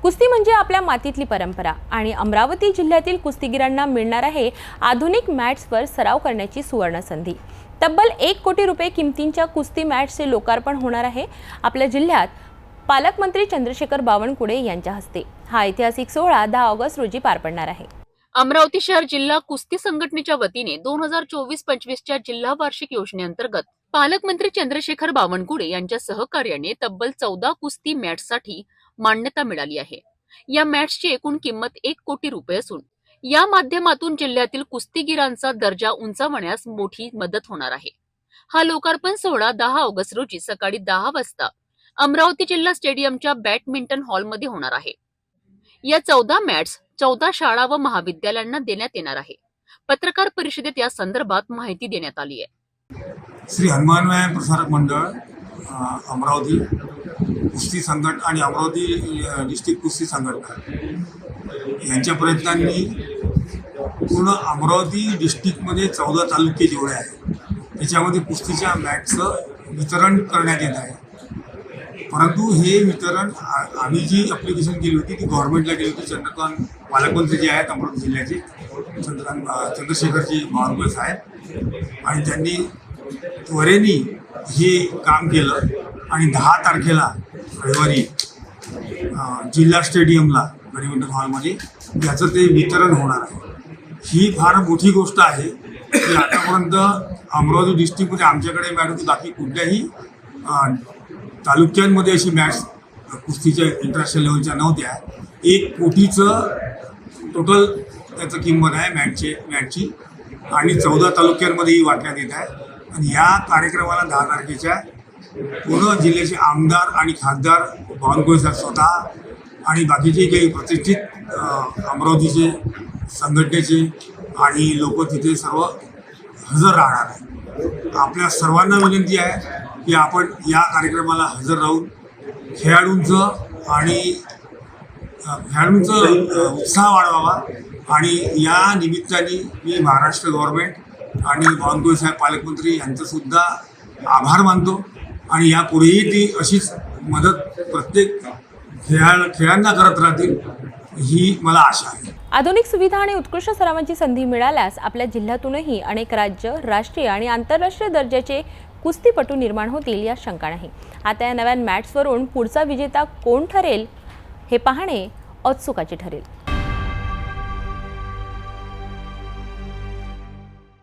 कुस्ती म्हणजे आपल्या मातीतली परंपरा आणि अमरावती जिल्ह्यातील कुस्तीगीरांना मिळणार आहे आधुनिक मॅट्सवर सराव करण्याची सुवर्ण संधी। तब्बल 1 कोटी रुपये किमतींच्या कुस्ती मॅट्सचे लोकार्पण होणार आहे आपल्या जिल्ह्यात पालकमंत्री चंद्रशेखर बावनकुळे यांच्या हस्ते। हा ऐतिहासिक सोहळा 10 ऑगस्ट रोजी पार पडणार आहे। अमरावती शहर जिल्हा कुस्ती संघटनेच्या वतीने 2024-25 च्या जिल्हा वार्षिक योजनेअंतर्गत पालकमंत्री चंद्रशेखर बावनकुळे यांच्या सहकार्याने तब्बल 14 कुस्ती मॅट्ससाठी मान्यता मिळाली आहे। या मॅट्सची एकूण किंमत 1 कोटी रुपये असून या माध्यमातून जिल्ह्यातील कुस्तीगीरांचा दर्जा उंचावण्यास मोठी मदत होणार आहे। हा लोकार्पण सोहळा 10 ऑगस्ट रोजी सकाळी 10 वाजता अमरावती जिल्हा स्टेडियमच्या बॅडमिंटन हॉलमध्ये होणार आहे। या 14 मॅट्स 14 शाळा व महाविद्यालयांना देण्यात येणार आहे। पत्रकार परिषदेत या संदर्भात माहिती देण्यात आली आहे। श्री हनुमान व्यायाम प्रसारक मंडळ अमरावती कुस्ती संघटना आणि अमरावती डिस्ट्रिक्ट कुस्ती संघटना यांच्या प्रयत्नांनी पूर्ण अमरावती डिस्ट्रिक्टमध्ये 14 तालुके जेवढे आहेत त्याच्यामध्ये कुस्तीच्या मॅटचं वितरण करण्यात येत आहे। परंतु हे वितरण आम्ही जी ॲप्लिकेशन केली होती ती गव्हर्नमेंटला केली होती। चंद्रकांत पालकमंत्री जे आहेत अमरावती जिल्ह्याचे चंद्रशेखरजी बावनकुळे साहेब, आणि त्यांनी त्वरेने हे काम केलं आणि 10 तारखेला रविवारी जिल्हा स्टेडियमला बॅडमिंटन हॉलमध्ये याचं ते वितरण होणार आहे। ही फार मोठी गोष्ट आहे की आतापर्यंत अमरावती डिस्ट्रिक्टमध्ये आमच्याकडे मॅडम बाकी कुठल्याही तालुक्यांमध्ये अशी मॅट्स कुस्तीच्या इंटरनॅशनल लेवलच्या नव्हत्या। 1 कोटीचं टोटल त्याचं किंमत आहे मॅटची आणि 14 तालुक्यांमध्येही वाटण्यात येत आहे। आणि या कार्यक्रमाला 10 तारखेच्या पूर्ण जिल्ह्याचे आमदार आणि खासदार बावनकुळे साहेब स्वतः आणि बाकीचे काही प्रतिष्ठित अमरावतीचे संघटनेचे आणि लोक तिथे सर्व हजर राहणार आहे। आपल्या सर्वांना विनंती आहे की आपण या कार्यक्रमाला हजर राहून खेळाडूंचा उत्साह वाढवावा। आणि या निमित्ताने मी महाराष्ट्र गव्हर्नमेंट आणि बावनकुळे साहेब पालकमंत्री यांचंसुद्धा आभार मानतो आणि यापुढेही ती अशीच मदत प्रत्येक खेळांना करत राहतील ही मला आशा आहे। आधुनिक सुविधा आणि उत्कृष्ट सरावांची संधी मिळाल्यास आपल्या जिल्ह्यातूनही अनेक राज्य, राष्ट्रीय आणि आंतरराष्ट्रीय दर्जाचे कुस्तीपटू निर्माण होतील यात शंका नाही। आता या नव्या मॅट्सवरून पुढचा विजेता कोण ठरेल हे पाहणे औत्सुकाचे ठरेल।